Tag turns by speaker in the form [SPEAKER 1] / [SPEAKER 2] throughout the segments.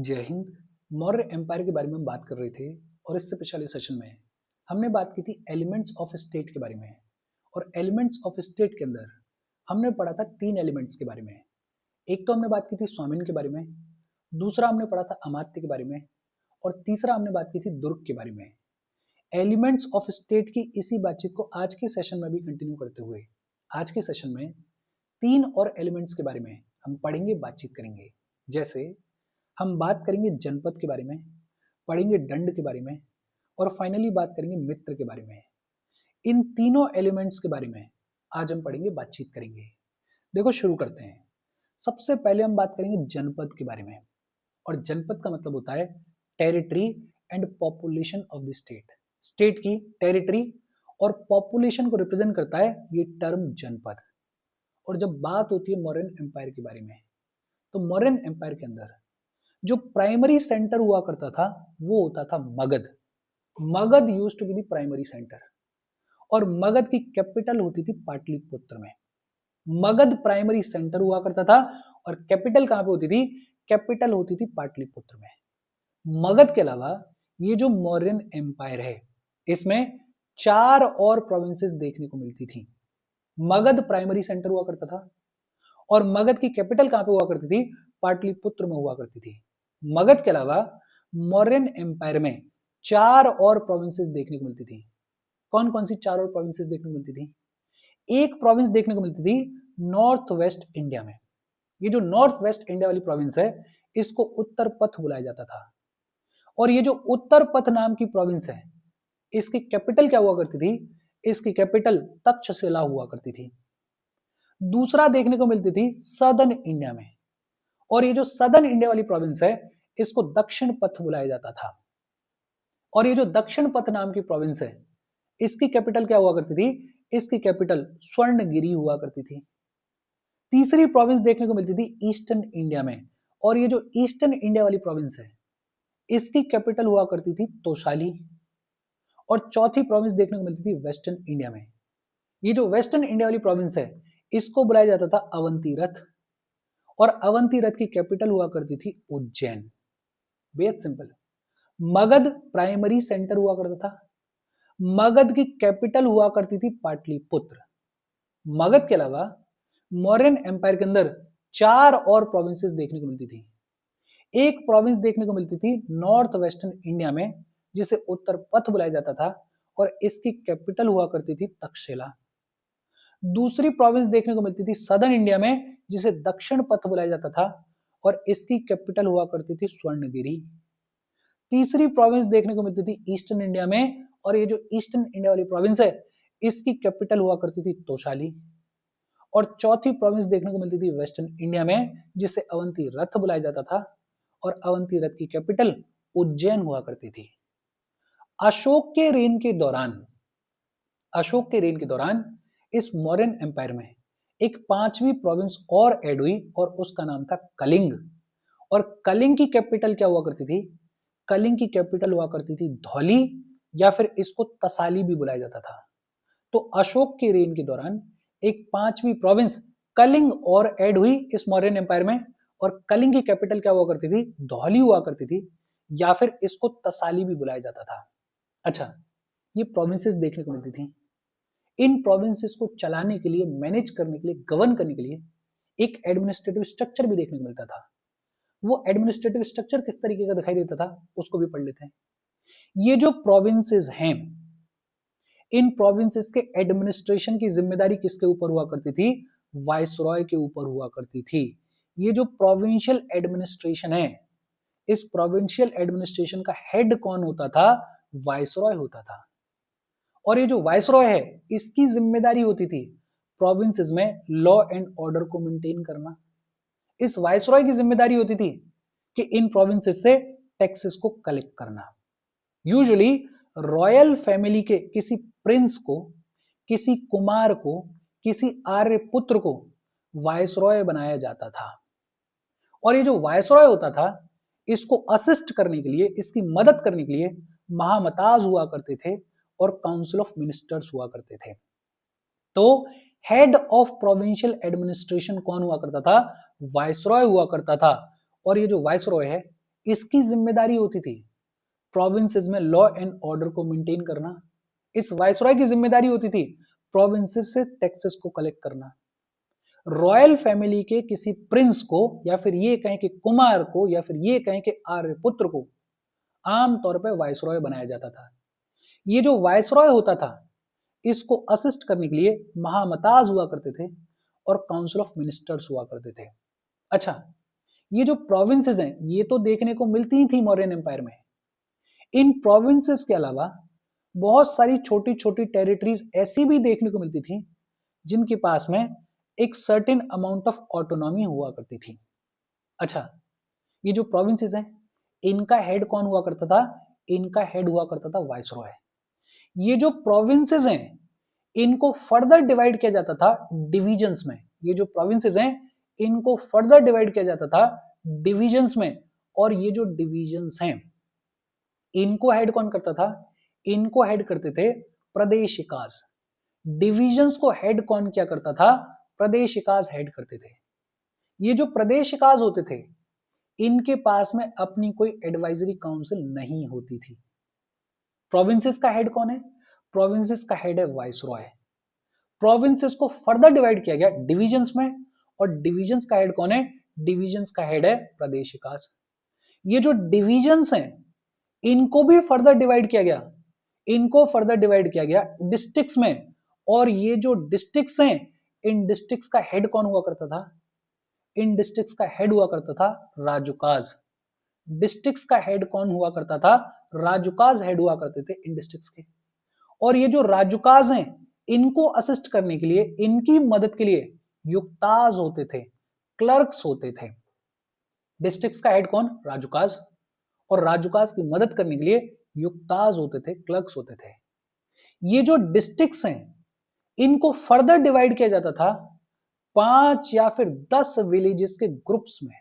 [SPEAKER 1] जय हिंद। मौर्य एम्पायर के बारे में हम बात कर रहे थे और इससे पिछले सेशन में हमने बात की थी एलिमेंट्स ऑफ स्टेट के बारे में। और एलिमेंट्स ऑफ स्टेट के अंदर हमने पढ़ा था तीन एलिमेंट्स के बारे में। एक तो हमने बात की थी स्वामिन के बारे में, दूसरा हमने पढ़ा था अमात्य के बारे में, और तीसरा हमने बात की थी दुर्ग के बारे में। एलिमेंट्स ऑफ स्टेट की इसी बातचीत को आज के सेशन में भी कंटिन्यू करते हुए आज के सेशन में तीन और एलिमेंट्स के बारे में हम पढ़ेंगे, बातचीत करेंगे। जैसे हम बात करेंगे जनपद के बारे में, पढ़ेंगे दंड के बारे में, और फाइनली बात करेंगे मित्र के बारे में। इन तीनों एलिमेंट्स के बारे में आज हम पढ़ेंगे, बातचीत करेंगे। देखो शुरू करते हैं। सबसे पहले हम बात करेंगे जनपद के बारे में। और जनपद का मतलब होता है territory and population of the state. State की टेरिटरी और पॉपुलेशन को रिप्रेजेंट करता है ये टर्म जनपद। और जब बात होती है मौर्यन एम्पायर के बारे में, तो मौर्यन एम्पायर के अंदर जो प्राइमरी सेंटर हुआ करता था वो होता था Magadha. Magadha used to be the primary center, और मगध की कैपिटल होती थी पाटलिपुत्र में। मगध प्राइमरी सेंटर हुआ करता था और कैपिटल कहां पे होती थी? कैपिटल होती थी पाटलिपुत्र में। मगध के अलावा ये जो मौर्यन एम्पायर है इसमें चार और प्रोविंसेस देखने को मिलती थी। मगध प्राइमरी सेंटर हुआ करता था और मगध की कैपिटल कहां पे हुआ करती थी? पाटलिपुत्र में हुआ करती थी। मगध के अलावा मौर्यन एम्पायर में चार और प्रोविंसेस देखने को मिलती थी। कौन कौन सी चार और प्रोविंसेस देखने को मिलती थी? एक प्रोविंस देखने को मिलती थी नॉर्थ वेस्ट इंडिया में। ये जो नॉर्थ वेस्ट इंडिया वाली प्रोविंस है इसको उत्तर पथ बुलाया जाता था। और ये जो उत्तर पथ नाम की प्रोविंस है इसकी कैपिटल क्या हुआ करती थी? इसकी कैपिटल तक्षशिला हुआ करती थी। दूसरा देखने को मिलती थी सदर्न इंडिया में, और ये जो सदर्न इंडिया वाली प्रोविंस है इसको दक्षिण पथ बुलाया जाता था। और ये जो दक्षिण पथ नाम की प्रोविंस है इसकी कैपिटल क्या हुआ करती थी? इसकी कैपिटल स्वर्णगिरी हुआ करती थी। तीसरी प्रोविंस देखने को मिलती थी ईस्टर्न इंडिया में, और ये जो ईस्टर्न इंडिया वाली प्रोविंस है इसकी कैपिटल हुआ करती थी तोशाली। और चौथी प्रोविंस देखने को मिलती थी वेस्टर्न इंडिया में। ये जो वेस्टर्न इंडिया वाली प्रोविंस है इसको बुलाया जाता था अवंती रथ, और अवंती रथ की कैपिटल हुआ करती थी उज्जैन। बेहद सिंपल। मगध प्राइमरी सेंटर हुआ करता था, मगध की कैपिटल हुआ करती थी पाटलिपुत्र। मगध के अलावा मौर्यन एम्पायर के अंदर चार और प्रोविंसेस देखने को मिलती थी। एक प्रोविंस देखने को मिलती थी नॉर्थ वेस्टर्न इंडिया में जिसे उत्तर पथ बुलाया जाता था, और इसकी कैपिटल हुआ करती थी तक्षशिला। दूसरी प्रोविंस देखने को मिलती थी सदर्न इंडिया में जिसे दक्षिण पथ बुलाया जाता था, और इसकी कैपिटल हुआ करती थी स्वर्णगिरी। तीसरी प्रोविंस देखने को मिलती थी ईस्टर्न इंडिया में, और ये जो ईस्टर्न इंडिया वाली प्रोविंस है इसकी कैपिटल हुआ करती थी तोशाली। और चौथी प्रोविंस देखने को मिलती थी वेस्टर्न इंडिया में जिसे अवंती रथ बुलाया जाता था, और अवंती रथ की कैपिटल उज्जैन हुआ करती थी। अशोक के रेन के दौरान इस मौर्यन एम्पायर में एक पांचवी प्रोविंस और ऐड हुई, और उसका नाम था कलिंग। और कलिंग की कैपिटल क्या हुआ करती थी? कलिंग की कैपिटल हुआ करती थी धौली, या फिर इसको तसाली भी बुलाया जाता था। तो अशोक के रेन के दौरान एक पांचवी प्रोविंस कलिंग और ऐड हुई इस मौर्यन एम्पायर में, और कलिंग की कैपिटल क्या हुआ करती थी? धौली हुआ करती थी, या फिर इसको तसाली भी बुलाया जाता था। अच्छा, ये प्रोविंसेस देखने को मिलती थी। इन प्रोविंसेस को चलाने के लिए, मैनेज करने के लिए, गवर्न करने के लिए एक एडमिनिस्ट्रेटिव स्ट्रक्चर भी देखने को मिलता था। वो एडमिनिस्ट्रेटिव स्ट्रक्चर किस तरीके का दिखाई देता था उसको भी पढ़ लेते हैं। ये जो प्रोविंसेस हैं इन प्रोविंसेस के एडमिनिस्ट्रेशन की जिम्मेदारी किसके ऊपर हुआ करती थी? वाइसरॉय के ऊपर हुआ करती थी। ये जो प्रोविंशियल एडमिनिस्ट्रेशन है इस प्रोविंशियल एडमिनिस्ट्रेशन का हेड कौन होता था? वाइसरॉय होता था। और ये जो वाइसरॉय है इसकी जिम्मेदारी होती थी प्रोविंसेस में लॉ एंड ऑर्डर को मेंटेन करना। इस वाइसरॉय की जिम्मेदारी होती थी कि इन प्रोविंसेस से टैक्सेस को कलेक्ट करना। यूजुअली रॉयल फैमिली के किसी प्रिंस को, किसी कुमार को, किसी आर्य पुत्र को वाइसरॉय बनाया जाता था। और ये जो वाइसरॉय होता था इसको असिस्ट करने के लिए, इसकी मदद करने के लिए महामताज हुआ करते थे और काउंसिल ऑफ मिनिस्टर्स हुआ करते थे। तो हेड ऑफ प्रोविंशियल एडमिनिस्ट्रेशन कौन हुआ करता था? वाइसरॉय हुआ करता था। और ये जो वाइसरॉय है इसकी जिम्मेदारी होती थी प्रोविंसेस में लॉ एंड ऑर्डर को मेंटेन करना। इस वायसरॉय की जिम्मेदारी होती थी प्रोविंसेस से टैक्सेस को कलेक्ट करना। रॉयल फैमिली के किसी प्रिंस को, या फिर ये कहें कि कुमार को, या फिर ये कहें कि आर्यपुत्र को आमतौर पर वायसरॉय बनाया जाता था। ये जो वायसरॉय होता था इसको असिस्ट करने के लिए महामताज हुआ करते थे और काउंसिल ऑफ मिनिस्टर्स हुआ करते थे। अच्छा, ये जो प्रोविंसेस हैं ये तो देखने को मिलती ही थी मौर्यन एम्पायर में। इन प्रोविंसेस के अलावा बहुत सारी छोटी छोटी टेरिटरीज ऐसी भी देखने को मिलती थी जिनके पास में एक सर्टेन अमाउंट ऑफ ऑटोनॉमी हुआ करती थी। अच्छा, ये जो प्रोविंसेस हैं इनका हेड कौन हुआ करता था? इनका हेड हुआ करता था वायसरॉय। ये जो प्रोविंसेस हैं इनको फर्दर डिवाइड किया जाता था डिविजन्स में। ये जो प्रोविंसेस हैं इनको फर्दर डिवाइड किया जाता था डिविजन्स में, और ये जो डिविजन्स हैं इनको हेड कौन करता था? इनको हेड करते थे प्रदेशिकाज। डिविजन्स को हेड कौन किया करता था? प्रदेशिकाज हेड करते थे। ये जो प्रदेशिकाज होते थे इनके पास में अपनी कोई एडवाइजरी काउंसिल नहीं होती थी। प्रोविंसेस का हेड कौन है? प्रोविंसेस का हेड है वाइसरॉय। प्रोविंसेस को फर्दर डिवाइड किया गया डिविजन्स में, और डिविजन्स का हेड कौन है? डिविजन्स का हेड है प्रदेशिकाज। ये जो डिविजन्स हैं इनको भी फर्दर डिवाइड किया गया, इनको फर्दर डिवाइड किया गया डिस्ट्रिक्ट्स में, और ये जो डिस्ट्रिक्ट्स हैं इन डिस्ट्रिक्ट्स का हेड कौन हुआ करता था? इन डिस्ट्रिक्ट्स का हेड हुआ करता था राजुकाज। डिस्ट्रिक्ट्स का हेड कौन हुआ करता था? राजुकाज हेड हुआ करते थे इन डिस्ट्रिक्ट्स के। और ये जो राजुकाज हैं इनको असिस्ट करने के लिए, इनकी मदद के लिए युक्ताज होते थे, क्लर्क्स होते थे। डिस्ट्रिक्ट्स का हेड कौन? राजुकाज। और राजुकाज की मदद करने के लिए युक्ताज होते थे, क्लर्क्स होते थे। ये जो डिस्ट्रिक्ट्स हैं इनको फर्दर डिवाइड किया जाता था 5 या फिर 10 विलेजेस के ग्रुप्स में।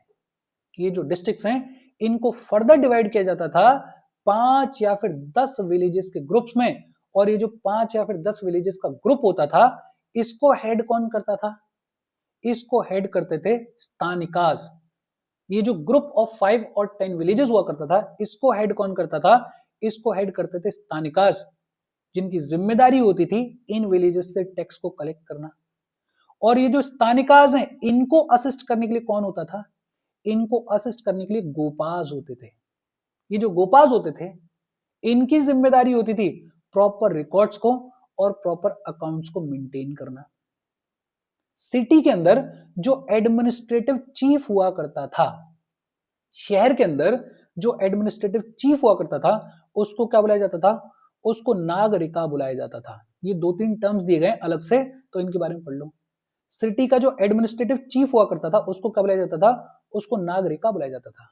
[SPEAKER 1] ये जो डिस्ट्रिक्ट्स हैं इनको फर्दर डिवाइड किया जाता था 5 या फिर 10 विलेजेस के ग्रुप्स में, और ये जो 5 या फिर 10 विलेजेस का ग्रुप होता था इसको हेड कौन करता था? इसको हेड करते थे स्थानिकाज। ये जो ग्रुप ऑफ 5 और 10 विलेजेस हुआ करता था इसको हेड कौन करता था? इसको हेड करते थे स्थानिकाज, जिनकी जिम्मेदारी होती थी इन विलेजेस से टैक्स को कलेक्ट करना। और ये जो स्थानिकाज हैं इनको असिस्ट करने के लिए कौन होता था? इनको असिस्ट करने के लिए गोपाज होते थे। ये जो गोपाज होते थे इनकी जिम्मेदारी होती थी प्रॉपर रिकॉर्ड्स को और प्रॉपर अकाउंट्स को मेंटेन करना। सिटी के अंदर जो एडमिनिस्ट्रेटिव चीफ हुआ करता था, शहर के अंदर जो एडमिनिस्ट्रेटिव चीफ हुआ करता था उसको क्या बुलाया जाता था? उसको नागरिका बुलाया जाता था। ये 2-3 टर्म्स दिए गए अलग से, तो इनके बारे में पढ़ लो। सिटी का जो एडमिनिस्ट्रेटिव चीफ हुआ करता था उसको क्या बुलाया जाता था? उसको नागरिका बुलाया जाता था।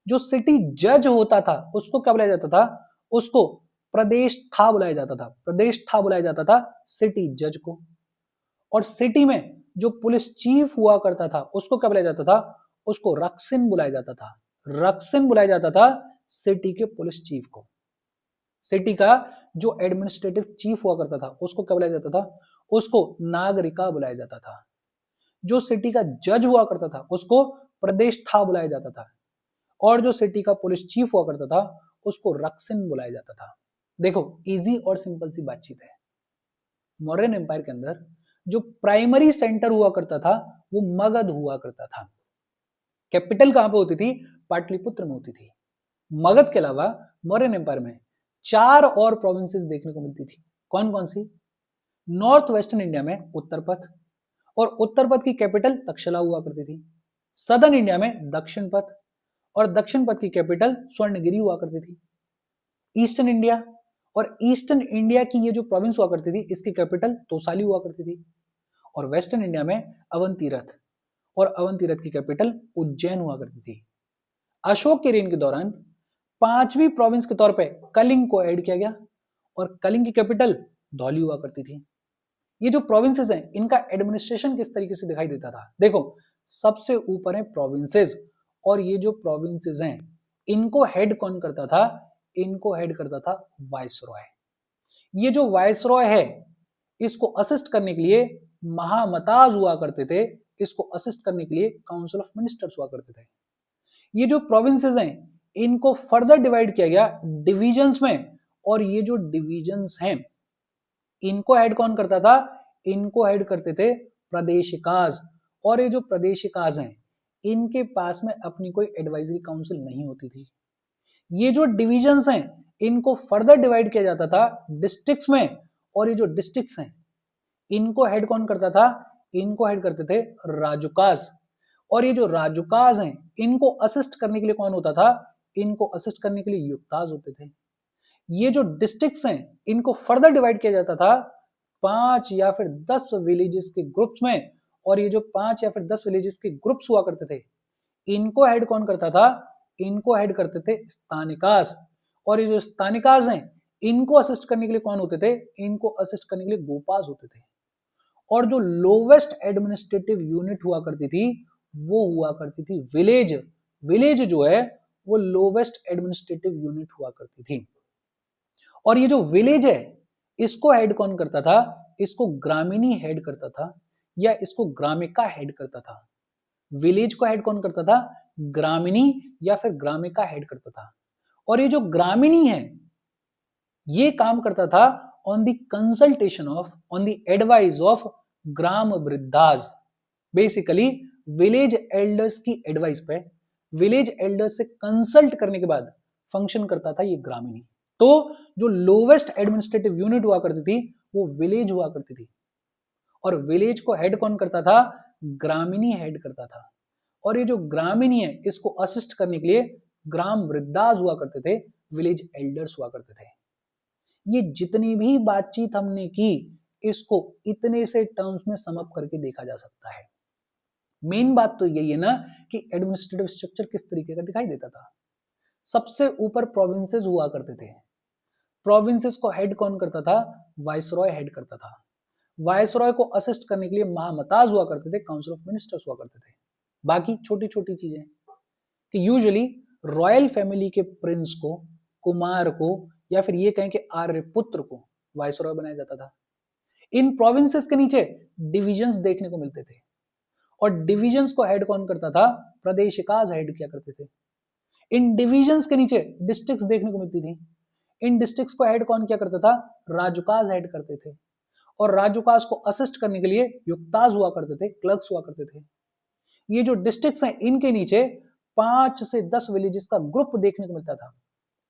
[SPEAKER 1] जो सिटी जज होता था उसको क्या बुलाया जाता था? उसको प्रदेश था बुलाया जाता था। प्रदेश था बुलाया जाता था सिटी जज को। और सिटी में जो पुलिस चीफ हुआ करता था उसको क्या बुलाया जाता था? उसको रक्सिन बुलाया जाता था। रक्सिन बुलाया जाता था सिटी के पुलिस चीफ को। सिटी का जो एडमिनिस्ट्रेटिव चीफ हुआ करता था उसको क्या बुलाया जाता था? उसको नागरिका बुलाया जाता था। जो सिटी का जज हुआ करता था उसको प्रदेश था बुलाया जाता था, और जो सिटी का पुलिस चीफ हुआ करता था उसको रक्सिन बुलाया जाता था। देखो, इजी और सिंपल सी बातचीत है। मौर्यन एम्पायर के अंदर जो प्राइमरी सेंटर हुआ करता था वो मगध हुआ करता था। कैपिटल कहां पे होती थी? पाटलिपुत्र में होती थी। मगध के अलावा मौर्यन एम्पायर में 4 और प्रोविंसेस देखने को मिलती थी। कौन कौन सी? नॉर्थ वेस्टर्न इंडिया में उत्तरपथ, और उत्तरपथ की कैपिटल तक्षशिला हुआ करती थी। सदर्न इंडिया में दक्षिण पथ, और दक्षिण पथ की कैपिटल स्वर्णगिरी हुआ करती थी। ईस्टर्न इंडिया, और ईस्टर्न इंडिया की ये जो प्रोविंस हुआ करती थी इसकी कैपिटल तोसाली हुआ करती थी। और वेस्टर्न इंडिया में अवंतीरथ, और अवंतीरथ की कैपिटल उज्जैन हुआ करती थी। अशोक के रेन के दौरान 5वीं प्रोविंस के तौर पे कलिंग को ऐड किया गया, और कलिंग की कैपिटल धौली हुआ करती थी। ये जो प्रोविंसेस हैं इनका एडमिनिस्ट्रेशन किस तरीके से दिखाई देता था? देखो, सबसे ऊपर है प्रोविंसेस, और ये जो प्रोविंसेस हैं इनको हेड कौन करता था? इनको हेड करता था वाइसरॉय। ये जो वाइसरॉय है इसको असिस्ट करने के लिए महामताज हुआ करते थे, इसको असिस्ट करने के लिए काउंसिल ऑफ मिनिस्टर्स हुआ करते थे। ये जो प्रोविंसेस हैं इनको फर्दर डिवाइड किया गया डिविजन्स में, और ये जो डिविजन्स हैं इनको हेड कौन करता था? इनको हेड करते थे प्रदेशिकाज। और ये जो प्रदेशिकाज हैं इनके पास में अपनी कोई एडवाइजरी काउंसिल नहीं होती थी। ये जो डिविजन्स हैं इनको फर्दर डिवाइड किया जाता था डिस्ट्रिक्ट्स में, और ये जो डिस्ट्रिक्ट्स हैं इनको हेड कौन करता था? इनको हेड करते थे राजुकाज। और ये जो राजुकाज हैं इनको असिस्ट करने के लिए कौन होता था? इनको असिस्ट करने के लिए युक्ताज होते थे। ये जो डिस्ट्रिक्ट्स हैं इनको फर्दर डिवाइड किया जाता था 5 या फिर 10 विलेजेस के ग्रुप्स में, और ये जो 5 या फिर 10 विलेजेस के ग्रुप्स हुआ करते थे इनको हेड कौन करता था? इनको हेड करते थे स्थानिकास। और ये जो स्थानिकास हैं इनको असिस्ट करने के लिए कौन होते थे? इनको असिस्ट करने के लिए गोपास होते थे। और जो लोवेस्ट एडमिनिस्ट्रेटिव यूनिट हुआ करती थी वो हुआ करती थी विलेज। विलेज जो है वो लोवेस्ट एडमिनिस्ट्रेटिव यूनिट हुआ करती थी। और ये जो विलेज है इसको हेड कौन करता था? इसको ग्रामीणी हेड करता था, या इसको ग्रामिका हेड करता था। विलेज को हेड कौन करता था? ग्रामीणी या फिर ग्रामिका हेड करता था। और ये जो ग्रामीणी है ये काम करता था on the consultation of, on the advice of ग्राम वृद्धास। बेसिकली विलेज एल्डर्स की एडवाइस पे, विलेज एल्डर्स से कंसल्ट करने के बाद फंक्शन करता था ये ग्रामीणी। तो जो लोवेस्ट एडमिनिस्ट्रेटिव यूनिट हुआ करती थी वो विलेज हुआ करती थी, और विलेज को हेड कौन करता था? ग्रामीणी हेड करता था। और ये जो ग्रामीणी है इसको असिस्ट करने के लिए ग्राम वृद्धास हुआ करते थे, विलेज एल्डर्स हुआ करते थे। ये जितनी भी बातचीत हमने की इसको इतने से टर्म्स में सम अप करके देखा जा सकता है। मेन बात तो यही है ना कि एडमिनिस्ट्रेटिव स्ट्रक्चर किस तरीके का दिखाई देता था। सबसे ऊपर प्रोविंसेस हुआ करते थे। प्रोविंसेस को हेड कौन करता था? वाइसरॉय हेड करता था। वाइसरॉय को असिस्ट करने के लिए महामताज हुआ करते थे, काउंसिल ऑफ मिनिस्टर्स हुआ करते थे। बाकी छोटी छोटी चीजें कि यूजुअली रॉयल फैमिली के प्रिंस को, कुमार को, या फिर ये कहें कि आर्य पुत्र को वाइसरॉय बनाया जाता था। इन प्रोविंसेस के नीचे डिविजन्स देखने को मिलते थे, और डिविजन्स को हेड कौन करता था? प्रदेशिकाज हेड किया करते थे। इन डिविजन्स के नीचे डिस्ट्रिक्ट्स देखने को मिलती थी। इन डिस्ट्रिक्ट्स को हेड कौन किया करता था? राजुकाज हेड करते थे। और राजुकाज को असिस्ट करने के लिए युक्ताज हुआ करते थे, क्लर्क्स हुआ करते थे। ये जो डिस्ट्रिक्ट्स हैं इनके नीचे 5 से 10 विलेजेस का ग्रुप देखने को मिलता था,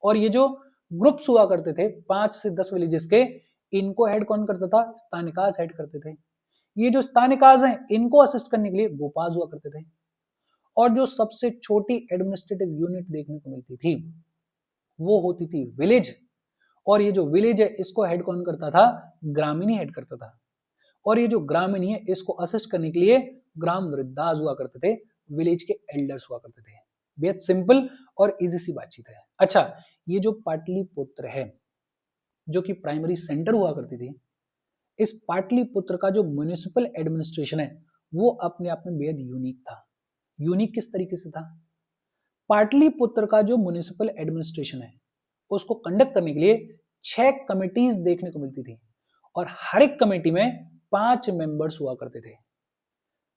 [SPEAKER 1] और ये जो ग्रुप्स हुआ करते थे 5 से 10 विलेजेस के, इनको हेड कौन करता था? स्थानिकाज हेड करते थे। ये जो स्थानिकाज हैं इनको असिस्ट करने के लिए गोपाज हुआ करते थे। और जो सबसे छोटी एडमिनिस्ट्रेटिव यूनिट देखने को मिलती थी वो होती थी विलेज। और ये जो विलेज है इसको हेड कौन करता था? ग्रामीणी हेड करता था। और ये जो ग्रामीणी है इसको असिस्ट करने के लिए ग्राम वृद्धास हुआ करते थे, विलेज के एल्डर्स हुआ करते थे। बेहद सिंपल और इजी सी बातचीत है। अच्छा, ये जो पाटलिपुत्र है जो कि प्राइमरी सेंटर हुआ करती थी, इस पाटलिपुत्र का जो म्युनिसिपल एडमिनिस्ट्रेशन है वो अपने आप में बेहद यूनिक था। यूनिक किस तरीके से था? पाटलिपुत्र का जो म्युनिसिपल एडमिनिस्ट्रेशन है उसको कंडक्ट करने के लिए 6 कमिटीज देखने को मिलती थी, और हर एक कमेटी में 5 मेंबर्स हुआ करते थे।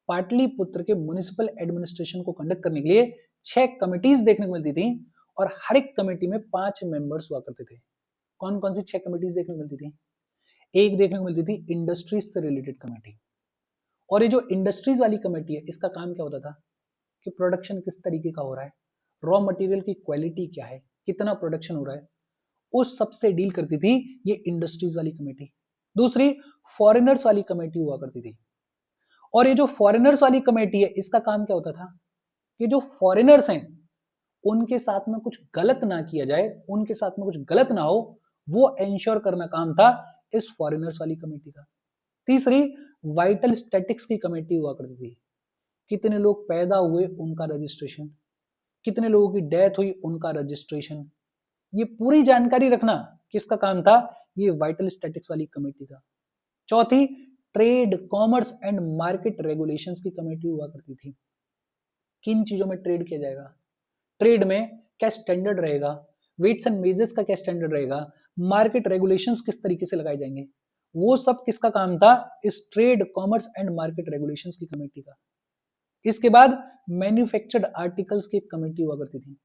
[SPEAKER 1] पाटलिपुत्र के म्युनिसिपल एडमिनिस्ट्रेशन को कंडक्ट करने के लिए 6 कमिटीज देखने को मिलती थी, और हर एक कमेटी में 5 मेंबर्स हुआ करते थे। कौन कौन सी 6 कमिटीज देखने को मिलती थी? एक देखने को मिलती थी इंडस्ट्रीज से रिलेटेड कमेटी। और ये जो इंडस्ट्रीज वाली कमेटी है इसका काम क्या होता था कि प्रोडक्शन किस तरीके का हो रहा है, रॉ मटेरियल की क्वालिटी क्या है, कितना प्रोडक्शन हो रहा है, उस सबसे डील करती थी ये इंडस्ट्रीज वाली कमेटी। दूसरी फॉरेनर्स वाली कमेटी हुआ करती थी। और ये जो फॉरेनर्स वाली कमेटी है इसका काम क्या होता था कि जो फॉरेनर्स हैं उनके साथ में कुछ गलत ना किया जाए, उनके साथ में कुछ गलत ना हो, वो एंश्योर करना काम था इस फॉरेनर्स वाली कमेटी का। तीसरी वाइटल स्टैटिक्स की कमेटी हुआ करती थी। कितने लोग पैदा हुए उनका रजिस्ट्रेशन, कितने लोगों की डेथ हुई उनका रजिस्ट्रेशन, ये पूरी जानकारी रखना किसका काम था? ये वाइटल स्टैटिक्स वाली कमेटी का। चौथी trade, commerce and market regulations की कमेटी हुआ करती थी। किन चीजों में ट्रेड किया जाएगा, ट्रेड में क्या स्टैंडर्ड रहेगा, वेट्स एंड मेजर्स का क्या स्टैंडर्ड रहेगा, मार्केट रेगुलेशंस किस तरीके से लगाए जाएंगे, वो सब किसका काम था? इस trade, commerce and market regulations की कमेटी का। इसके बाद मैन्युफैक्चर्ड आर्टिकल्स की एक कमेटी हुआ करती थी।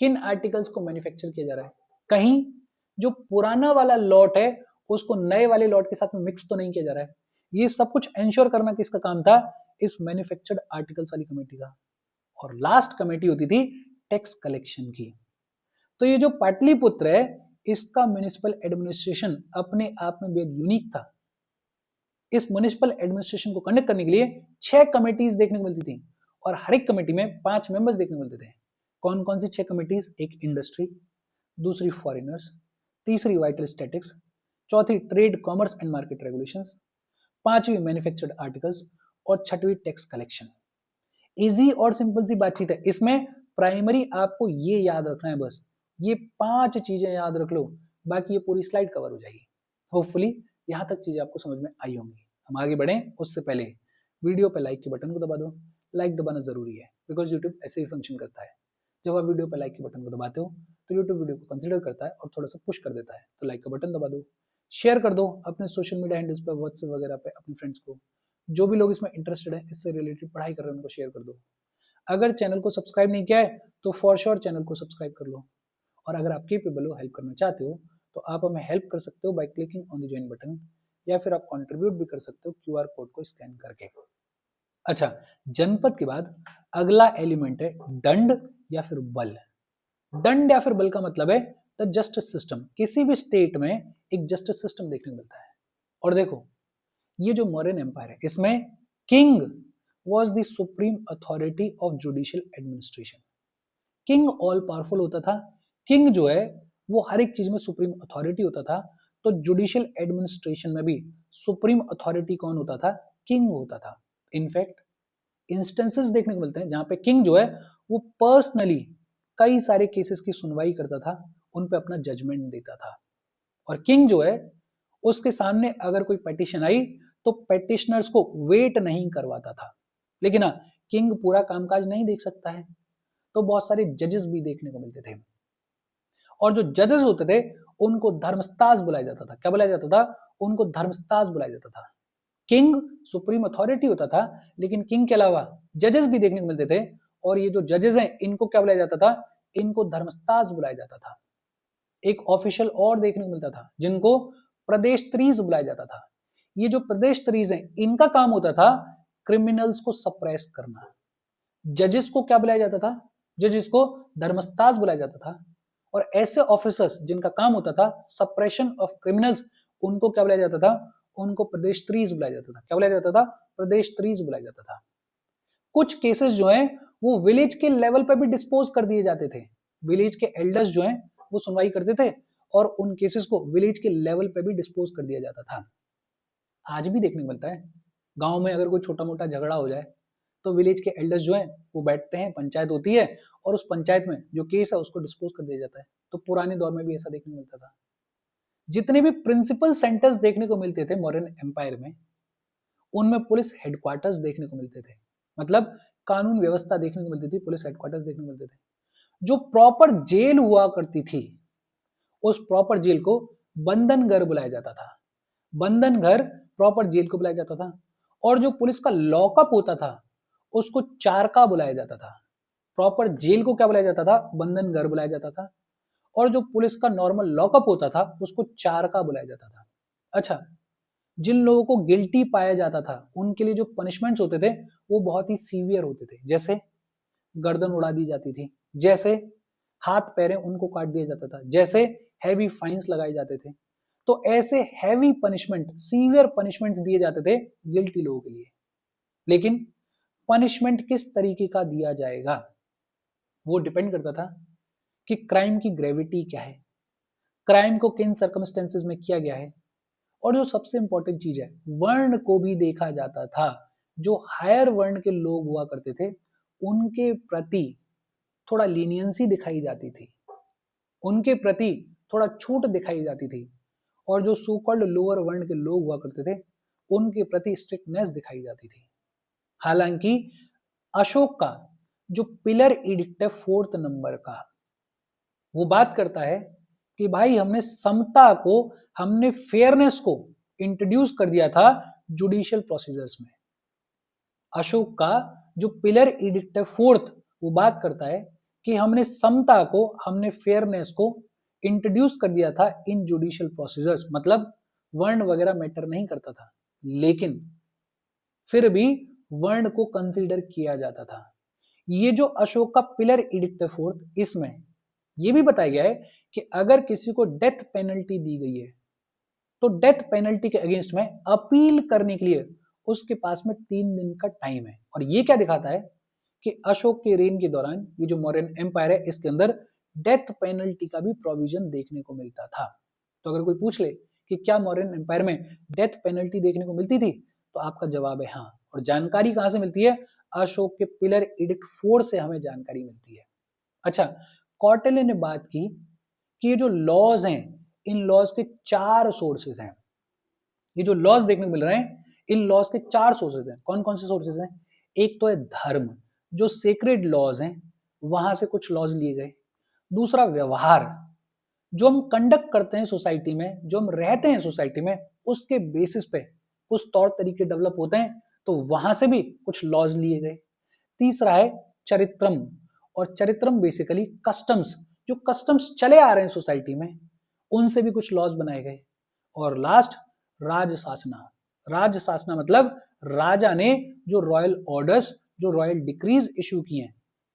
[SPEAKER 1] किन आर्टिकल्स को मैन्युफैक्चर किया जा रहा है, कहीं जो पुराना वाला लॉट है उसको नए वाले लॉट के साथ में मिक्स तो नहीं किया जा रहा है। ये सब कुछ इंश्योर करना किसका काम था, इस मैन्युफैक्चर्ड आर्टिकल्स वाली कमेटी का। और लास्ट कमेटी होती थी टैक्स कलेक्शन की। तो ये जो पाटलिपुत्र है इसका म्युनिसिपल एडमिनिस्ट्रेशन अपने आप में बेहद यूनिक था। इस म्युनिसिपल एडमिनिस्ट्रेशन को कंडक्ट करने के लिए 6 कमेटीज देखने को मिलती थी और हर एक कमेटी में 5 मेंबर्स देखने को मिलते थे। कौन कौन सी 6 कमेटीज, एक इंडस्ट्री, दूसरी फॉरेनर्स, तीसरी वाइटल स्टैटिक्स, चौथी trade commerce and market regulations, पांचवी मैन्युफैक्चर्ड आर्टिकल्स और छठवीं टैक्स कलेक्शन। इजी और सिंपल सी बातचीत है। इसमें प्राइमरी आपको ये याद रखना है, बस ये 5 चीजें याद रख लो, बाकी ये पूरी स्लाइड कवर हो जाएगी। होपफुली यहां तक चीजें आपको समझ में आई होंगी। हम आगे बढ़ें उससे पहले वीडियो पे लाइक के बटन को दबा दो। लाइक दबाना जरूरी है बिकॉज यूट्यूब ऐसे ही फंक्शन करता है। जब आप वीडियो पे लाइक के बटन को दबाते हो तो यूट्यूब वीडियो को कंसिडर करता है और थोड़ा सा पुश कर देता है। तो लाइक का बटन दबा दो, शेयर कर दो अपने सोशल मीडिया हैंडल्स पे, व्हाट्सएप वगैरह पे अपने फ्रेंड्स को। जो भी लोग इसमें इंटरेस्टेड है, इससे रिलेटेड पढ़ाई कर रहे हैं, उनको शेयर कर दो। अगर चैनल को सब्सक्राइब नहीं किया है तो फॉर श्योर चैनल को सब्सक्राइब कर लो। और अगर आप केपेबल हो, हेल्प करना चाहते हो, तो आप हमें हेल्प कर सकते हो by clicking on the join button, या फिर आप कंट्रीब्यूट भी कर सकते हो क्यूआर कोड को स्कैन करके। अच्छा, जनपद के बाद अगला एलिमेंट है दंड या फिर बल। दंड या फिर बल का मतलब है द जस्टिस सिस्टम। किसी भी स्टेट में एक जस्टिस सिस्टम देखने को मिलता है। और देखो, ये जो मौर्यन एम्पायर है इसमें king was the supreme authority of judicial administration. King all powerful होता था। किंग जो है वो हर एक चीज में सुप्रीम अथॉरिटी होता था। तो जुडिशियल एडमिनिस्ट्रेशन में भी सुप्रीम अथॉरिटी कौन होता था, किंग होता था। इनफैक्ट इंस्टेंसेस देखने को मिलते हैं जहां पे किंग जो है वो पर्सनली कई सारे केसेस की सुनवाई करता था, उन पे अपना जजमेंट देता था। और किंग जो है उसके सामने अगर कोई पेटिशन आई तो पेटिशनर्स को वेट नहीं करवाता था। लेकिन हाँ, किंग पूरा कामकाज नहीं देख सकता है, तो बहुत सारे जजेस भी देखने को मिलते थे। और जो जजेस होते थे उनको धर्मस्ताज बुलाया जाता था। क्या बुलाया जाता था, उनको धर्मस्ताज बुलाया जाता था। किंग सुप्रीम अथॉरिटी होता था, लेकिन किंग के अलावा जजेस भी देखने को मिलते थे। और ये जो जजेस हैं इनको क्या बुलाया जाता था, इनको धर्मस्ताज बुलाया जाता था। एक ऑफिशियल और देखने को मिलता था जिनको प्रदेश त्रीज बुलाया जाता था। ये जो प्रदेश त्रीज हैं इनका काम होता था क्रिमिनल्स को सप्रेस करना। जजेस को क्या बुलाया जाता था, जजेस को धर्मस्ताज बुलाया जाता था। और ऐसे ऑफिसर्स जिनका काम होता था सप्रेशन ऑफ क्रिमिनल्स, उनको क्या बुलाया जाता था, उनको प्रदेश त्रीज बुलाया जाता था। क्या बुलाया जाता था, प्रदेश त्रीज बुलाया जाता था। कुछ केसेस जो हैं वो विलेज के लेवल पर भी डिस्पोज कर दिए जाते थे। विलेज के एल्डर्स जो हैं वो सुनवाई करते थे और उन केसेस को विलेज के लेवल पे भी डिस्पोज कर दिया जाता था। आज भी देखने को मिलता है, गांव में अगर कोई छोटा मोटा झगड़ा हो जाए तो विलेज के एल्डर्स जो हैं वो बैठते हैं, पंचायत होती है और उस पंचायत में जो केस है उसको डिस्पोज कर दिया जाता है। तो पुराने दौर में भी ऐसा देखने को मिलता था। जितने भी प्रिंसिपल सेंटर्स देखने को मिलते थे मॉडर्न एम्पायर में, उनमें पुलिस हेडक्वार्टर्स देखने को मिलते थे। मतलब कानून व्यवस्था देखने को मिलती थी, पुलिस हेडक्वार्टर्स देखने को मिलते थे। जो प्रॉपर जेल हुआ करती थी उस प्रॉपर जेल को बंधन घर बुलाया जाता था। बंधन घर प्रॉपर जेल को बुलाया जाता था। और जो पुलिस का लॉकअप होता था उसको चारका बुलाया जाता था। प्रॉपर जेल को क्या बुलाया जाता था, बंधन घर बुलाया जाता था। और जो पुलिस का नॉर्मल लॉकअप होता था उसको चारका बुलाया जाता था। अच्छा, जिन लोगों को गिल्टी पाया जाता था उनके लिए जो पनिशमेंट्स होते थे वो बहुत ही सीवियर होते थे। जैसे गर्दन उड़ा दी जाती थी, जैसे हाथ पैरें उनको काट दिया जाता था, जैसे हैवी फाइन्स लगाए जाते थे। तो ऐसे हैवी पनिशमेंट, सीवियर पनिशमेंट्स दिए जाते थे गिल्टी लोगों के लिए। लेकिन पनिशमेंट किस तरीके का दिया जाएगा वो डिपेंड करता था कि क्राइम की ग्रेविटी क्या है, क्राइम को किन सर्कमस्टेंसेस में किया गया है। और जो सबसे इंपॉर्टेंट चीज है, वर्ण को भी देखा जाता था। जो हायर वर्ण के लोग हुआ करते थे उनके प्रति थोड़ा लीनियंसी दिखाई जाती थी, उनके प्रति थोड़ा छूट दिखाई जाती थी। और जो सो कॉल्ड लोअर वर्ण के लोग हुआ करते थे उनके प्रति स्ट्रिक्टनेस दिखाई जाती थी। हालांकि अशोक का जो पिलर एडिक्ट है 4th नंबर का, वो बात करता है कि भाई हमने समता को, हमने फेयरनेस को इंट्रोड्यूस कर दिया था जुडिशियल प्रोसीजर्स में। अशोक का जो पिलर एडिक्ट है 4th, वो बात करता है कि हमने समता को, हमने फेयरनेस को इंट्रोड्यूस कर दिया था इन जुडिशियल प्रोसीजर्स, मतलब वर्ण वगैरह मैटर नहीं करता था, लेकिन फिर भी वर्ण को कंसीडर किया जाता था। ये जो अशोक का पिलर एडिक्ट है फोर्थ, इसमें ये भी बताया गया है कि अगर किसी को डेथ पेनल्टी दी गई है तो डेथ पेनल्टी के अगेंस्ट में अपील करने के लिए उसके पास में 3 दिन का टाइम है। और ये क्या दिखाता है कि अशोक के रेन के दौरान ये जो मौर्यन एम्पायर है इसके अंदर डेथ पेनल्टी का भी प्रोविजन देखने को मिलता था। तो अगर कोई पूछ ले कि क्या मौर्यन एम्पायर में डेथ पेनल्टी देखने को मिलती थी, तो आपका जवाब है हाँ। और जानकारी कहां से मिलती है? अशोक के पिलर एडिक्ट 4 से हमें जानकारी मिलती है। अच्छा, कौटिल्य ने बात की कि ये जो लॉज हैं, इन लॉज के 4 सोर्सेज हैं। ये जो लॉज देखने को मिल रहे हैं, इन लॉज के 4 सोर्सेज हैं। कौन कौन से सोर्सेज हैं? एक तो है धर्म, जो सेक्रेड लॉज हैं, वहां से कुछ लॉज लिए गए। दूसरा व्यवहार, जो हम कंडक्ट करते हैं सोसाइटी में, जो हम रहते हैं सोसाइटी में, उसके बेसिस पे कुछ तौर तरीके डेवलप होते हैं, तो वहां से भी कुछ लॉज लिए गए। तीसरा है चरित्रम, और चरित्रम बेसिकली कस्टम्स, जो कस्टम्स चले आ रहे हैं सोसाइटी में, उनसे भी कुछ लॉज बनाए गए। और लास्ट राजशासना। राजशासना मतलब राजा ने जो रॉयल ऑर्डर्स, जो रॉयल डिक्रीज इश्यू किए हैं,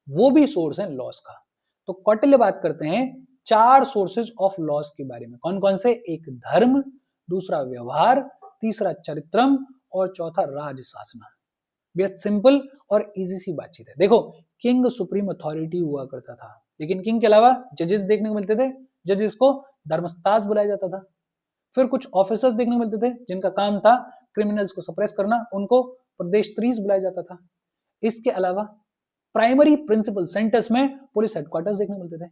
[SPEAKER 1] वो भी सोर्स है लॉस का। तो कौटिल्य बात करते हैं 4 सोर्सेज ऑफ लॉस के बारे में। कौन कौन से? एक धर्म, दूसरा व्यवहार, तीसरा चरित्रम और चौथा राजशासना। बेहद सिंपल और इजी सी बातचीत है। देखो, किंग सुप्रीम अथॉरिटी हुआ करता था, लेकिन किंग के अलावा जजेस देखने को मिलते थे। जजेस को धर्मस्तास बुलाया जाता था। फिर कुछ ऑफिसर्स देखने को मिलते थे जिनका काम था क्रिमिनल्स को सप्रेस करना, उनको प्रदेशत्रीस बुलाया जाता था। इसके अलावा प्राइमरी प्रिंसिपल सेंटर्स में पुलिस हेडक्वार्टर्स देखने को मिलते थे।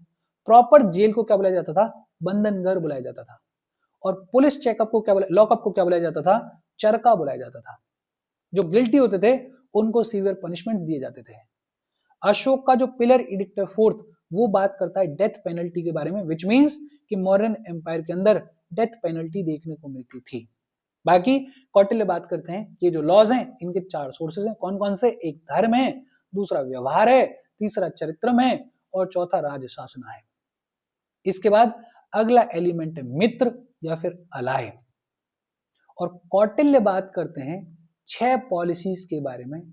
[SPEAKER 1] प्रॉपर जेल को क्या बुलाया जाता था? बंधन घर बुलाया जाता था। और पुलिस चेकअप को क्या लॉकअप को क्या बुलाया जाता था? चरका बुलाया जाता था। जो गिल्टी होते थे उनको सीवियर पनिशमेंट्स दिए जाते थे। अशोक का जो पिलर एडिक्ट है फोर्थ, वो बात करता है डेथ पेनल्टी के बारे में, विच मींस कि मौर्यन एम्पायर के अंदर डेथ पेनल्टी देखने को मिलती थी। बाकी कौटिल्य बात करते हैं ये जो लॉज हैं इनके 4 सोर्सेज हैं। कौन कौन से? एक धर्म है, दूसरा व्यवहार है, तीसरा चरित्रम है और चौथा राजशासन है। इसके बाद अगला एलिमेंट है मित्र या फिर अलाय। और कौटिल्य बात करते हैं 6 पॉलिसीज के बारे में,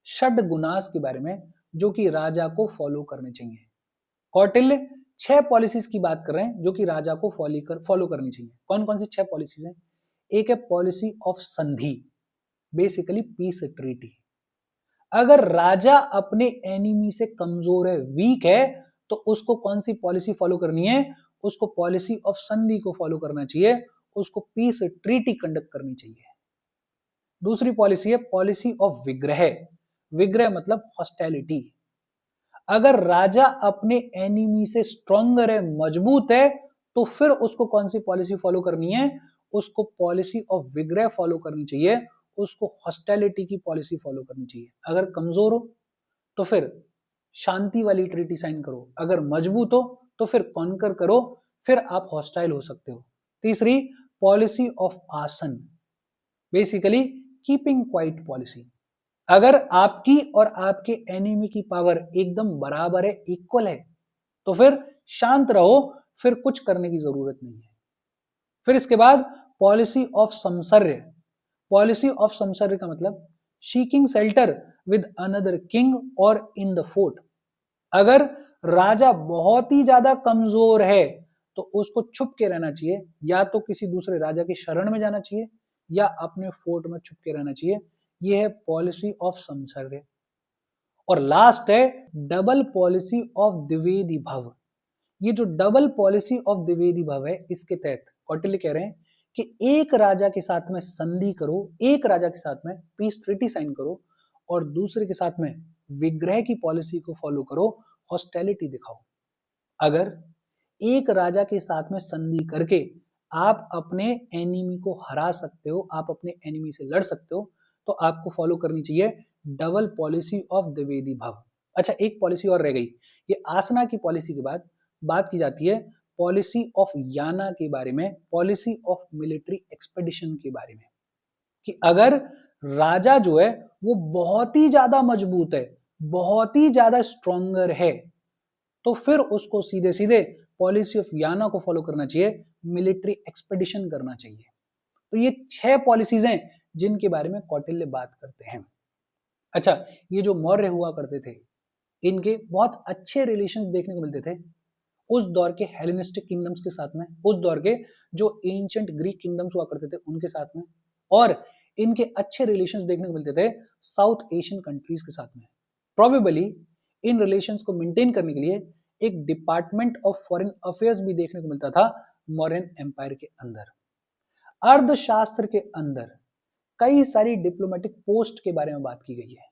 [SPEAKER 1] षड गुणास के बारे में, जो कि राजा को फॉलो करने चाहिए। कौटिल्य 6 पॉलिसीज की बात कर रहे हैं जो कि राजा को फॉलो करनी चाहिए। कौन कौन सी 6 पॉलिसीज हैं? एक है पॉलिसी ऑफ संधि, बेसिकली पीस ट्रीटी। अगर राजा अपने एनिमी से कमजोर है, वीक है, तो उसको कौन सी पॉलिसी फॉलो करनी है? उसको पॉलिसी ऑफ संधि को फॉलो करना चाहिए, उसको पीस ट्रीटी कंडक्ट करनी चाहिए। दूसरी पॉलिसी है पॉलिसी ऑफ विग्रह। विग्रह मतलब हॉस्टैलिटी। अगर राजा अपने एनिमी से स्ट्रॉन्गर है, मजबूत है, तो फिर उसको कौन सी पॉलिसी फॉलो करनी है? उसको पॉलिसी ऑफ विग्रह फॉलो करनी चाहिए, उसको हॉस्टैलिटी की पॉलिसी फॉलो करनी चाहिए। अगर कमजोर हो तो फिर शांति वाली ट्रीटी साइन करो, अगर मजबूत हो तो फिर कॉन्कर करो, फिर आप हॉस्टाइल हो सकते हो। तीसरी पॉलिसी ऑफ आसन, बेसिकली कीपिंग क्वाइट पॉलिसी। अगर आपकी और आपके एनिमी की पावर एकदम बराबर है, इक्वल है, तो फिर शांत रहो, फिर कुछ करने की जरूरत नहीं है। फिर इसके बाद पॉलिसी ऑफ समसर्य। पॉलिसी ऑफ समसर्य का मतलब seeking shelter with another king और इन द फोर्ट। अगर राजा बहुत ही ज्यादा कमजोर है तो उसको छुप के रहना चाहिए, या तो किसी दूसरे राजा की शरण में जाना चाहिए या अपने फोर्ट में छुप के रहना चाहिए। यह है पॉलिसी ऑफ समसर्य। और लास्ट है डबल पॉलिसी ऑफ द्विवेदी भव। ये जो डबल पॉलिसी ऑफ द्विवेदी भव है, इसके तहत कौटिल्य कह रहे हैं कि एक राजा के साथ में संधि करो, एक राजा के साथ में पीस ट्रीटी साइन करो, और दूसरे के साथ में विग्रह की पॉलिसी को फॉलो करो, हॉस्टैलिटी दिखाओ। अगर एक राजा के साथ में संधि करके आप अपने एनिमी को हरा सकते हो, आप अपने एनिमी से लड़ सकते हो, तो आपको फॉलो करनी चाहिए डबल पॉलिसी ऑफ द्विवेदी भव। अच्छा, एक पॉलिसी और रह गई। ये आसना की पॉलिसी के बाद बात की जाती है पॉलिसी ऑफ याना के बारे में, पॉलिसी ऑफ मिलिट्री एक्सपेडिशन के बारे में, कि अगर राजा जो है वो बहुत ही ज्यादा मजबूत है, बहुत ही ज्यादा स्ट्रॉन्गर है, तो फिर उसको सीधे सीधे पॉलिसी ऑफ याना को फॉलो करना चाहिए, मिलिट्री एक्सपेडिशन करना चाहिए। तो ये 6 पॉलिसीज हैं जिनके बारे में कौटिल्य बात करते हैं। अच्छा, ये जो मौर्य हुआ करते थे, इनके बहुत अच्छे रिलेशंस देखने को मिलते थे उस दौर के हेलेनिस्टिक किंगडम्स के साथ में, उस दौर के जो एंशिएंट ग्रीक किंगडम्स हुआ करते थे उनके साथ में, और इनके अच्छे रिलेशंस देखने को मिलते थे साउथ एशियन कंट्रीज के साथ में। प्रोबेबली इन रिलेशंस को मेंटेन करने के लिए एक डिपार्टमेंट ऑफ फॉरेन अफेयर्स भी देखने को मिलता था मौर्यन एम्पायर के अंदर। अर्थशास्त्र के अंदर कई सारी डिप्लोमेटिक पोस्ट के बारे में बात की गई है।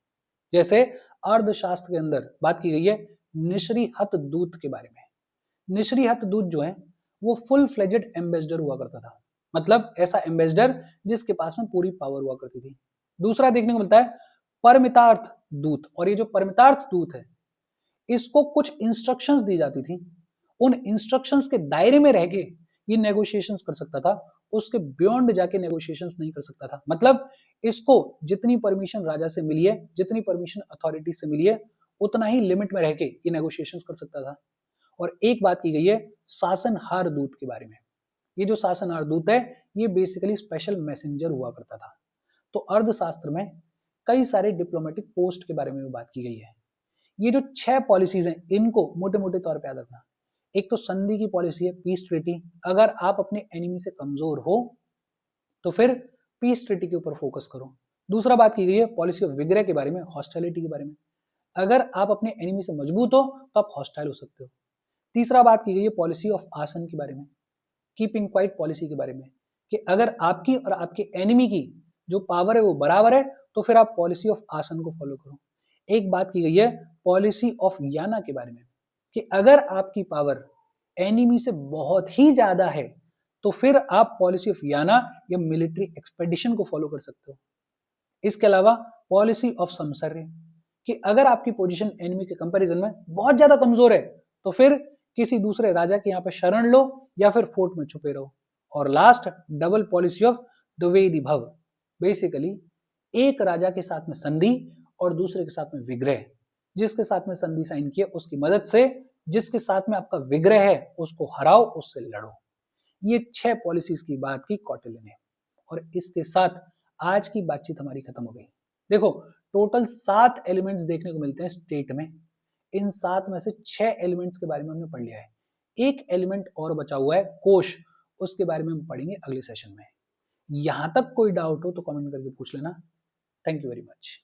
[SPEAKER 1] जैसे अर्थशास्त्र के अंदर बात की गई है निश्री हत दूत के बारे में। निश्री हत दूत जो है वो फुल फ्लेजेड एम्बेसडर हुआ करता था, मतलब ऐसा एम्बेसडर जिसके पास में पूरी पावर हुआ करती थी। दूसरा देखने को मिलता है परमितार्थ दूत, और ये जो परमितार्थ दूत है इसको कुछ इंस्ट्रक्शंस दी जाती थी, उन इंस्ट्रक्शंस के दायरे में रह के ये नेगोशिएशंस कर सकता था, उसके बियॉन्ड जाके नेगोशिएशंस नहीं कर सकता था। मतलब इसको जितनी परमिशन राजा से मिली है, जितनी परमिशन अथॉरिटी से मिली है, उतना ही लिमिट में रह के ये नेगोशिएशंस कर सकता था। और एक बात की गई है शासनहार दूत के बारे में। ये जो शासनहार दूत है ये बेसिकली स्पेशल मैसेंजर हुआ करता था। तो अर्थशास्त्र में कई सारे डिप्लोमेटिक पोस्ट के बारे में भी बात की गई है। ये जो 6 पॉलिसीज हैं इनको मोटे मोटे तौर पे याद रखना। एक तो संधि की पॉलिसी है पीस ट्रीटी, अगर आप अपने एनिमी से कमजोर हो तो फिर पीस ट्रीटी के ऊपर फोकस करो। दूसरा बात की गई है पॉलिसी ऑफ विग्रह के बारे में, हॉस्टाइलिटी के बारे में, अगर आप अपने एनिमी से मजबूत हो तो आप हॉस्टाइल हो सकते हो। तीसरा बात की गई है पॉलिसी ऑफ आसन के बारे में, कीपिंग क्वाइट पॉलिसी के बारे में, कि अगर आपकी और आपके एनिमी की जो पावर है वो बराबर है तो फिर आप पॉलिसी ऑफ आसन को फॉलो करो। एक बात की गई है पॉलिसी ऑफ याना के बारे में, कि अगर आपकी पावर एनिमी से बहुत ही ज्यादा है तो फिर आप पॉलिसी ऑफ याना या मिलिट्री एक्सपेडिशन को फॉलो कर सकते हो। इसके अलावा पॉलिसी ऑफ समसर्य, कि अगर आपकी पोजीशन एनिमी के कंपैरिजन में बहुत ज्यादा कमजोर है तो फिर किसी दूसरे राजा के यहाँ पे शरण लो या फिर फोर्ट में छुपे रहो। और last double policy of Dwivedi भव, बेसिकली एक राजा के साथ में संधि और दूसरे के साथ में विग्रह, जिसके साथ में संधि साइन किया उसकी मदद से जिसके साथ में आपका विग्रह है उसको हराओ, उससे लड़ो। ये 6 पॉलिसीज की बात की कौटिल्य ने, और इसके साथ आज की बातचीत हमारी खत्म हो गई। देखो टोटल 7 एलिमेंट्स देखने को मिलते हैं स्टेट में, इन 7 में से 6 एलिमेंट्स के बारे में हमने पढ़ लिया है। एक एलिमेंट और बचा हुआ है कोश, उसके बारे में हम पढ़ेंगे अगले सेशन में। यहां तक कोई डाउट हो तो कमेंट करके पूछ लेना। Thank you very much.